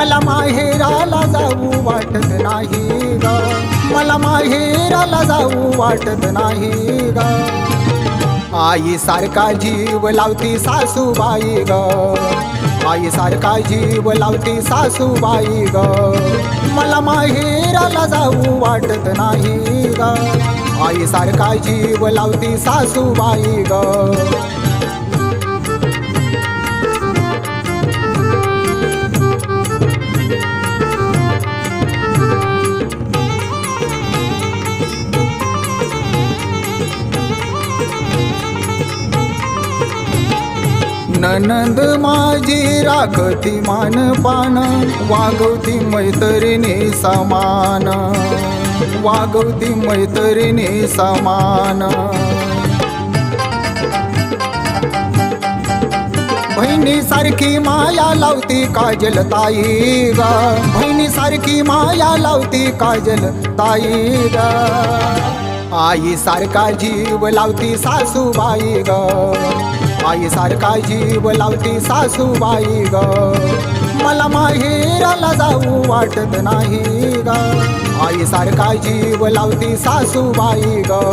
मला माहेराला जाऊ वाटत नाही ग, मला माहेराला जाऊ वाटत नाही ग. आई सारखा जीव लावती सासूबाई ग, आई सारखा जीव लावती सासूबाई ग. मला माहेराला जाऊ वाटत नाही ग, आई सारखा जीव लावती सासूबाई ग. ननंद माझी राखती मानपान, वागवती मैत्रिणी समान, वागवती मैत्रिणी समान. बहिणी सारखी माया लावती काजल ताई ग, बहिणी सारखी माया लावती काजल ताई ग. आई सारखा जीव लावती सासूबाई ग, आई सारखा जीव लावती सासूबाई ग. मला माहेराला जाऊ वाटत नाही ग, आई सारखा जीव लावती सासूबाई ग.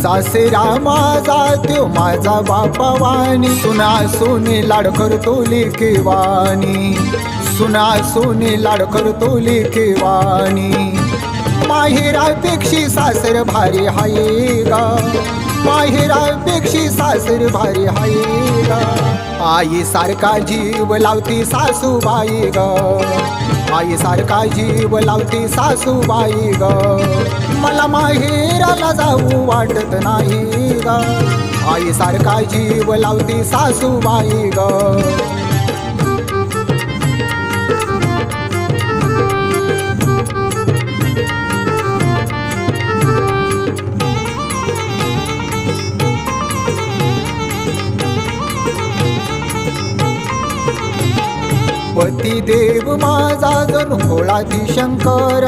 सासरा माझा त्यो माझा बापावानी, सुना सोनी लाड करतो लेकीवानी, सुना सोनी लाड करतो लेकीवानी. माहेरापेक्षी सासर भारी हाय ग, माहेरापेक्षी सासर भारी हाय ग. आई सारखा जीव लावती सासूबाई ग, आई सारखा जीव लावती सासूबाई ग. मला माहेराला जाऊ वाटत नाही ग, आई सारखा जीव लावती सासूबाई ग. पती देव माझा जणू भोळाची शंकर,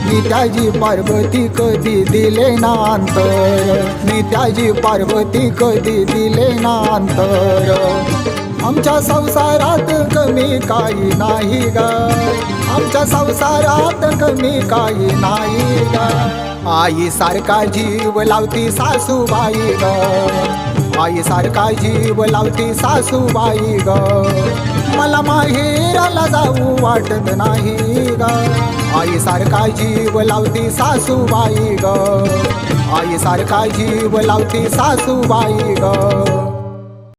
नित्याजी पार्वती कधी दिले ना अंतर, नित्याजी पार्वती कधी दिले ना अंतर. आमच्या संसारात कमी काही नाही ग, आमच्या संसारात कमी काही नाही ग. आई सारखा जीव लावती सासूबाई ग, आई सारखा जीव लावती सासूबाई ग. मला माहेराला जाऊ वाटत नाही ग, आई सारखा जीव लावती सासूबाई ग, आई सारखा जीव लावती सासूबाई ग.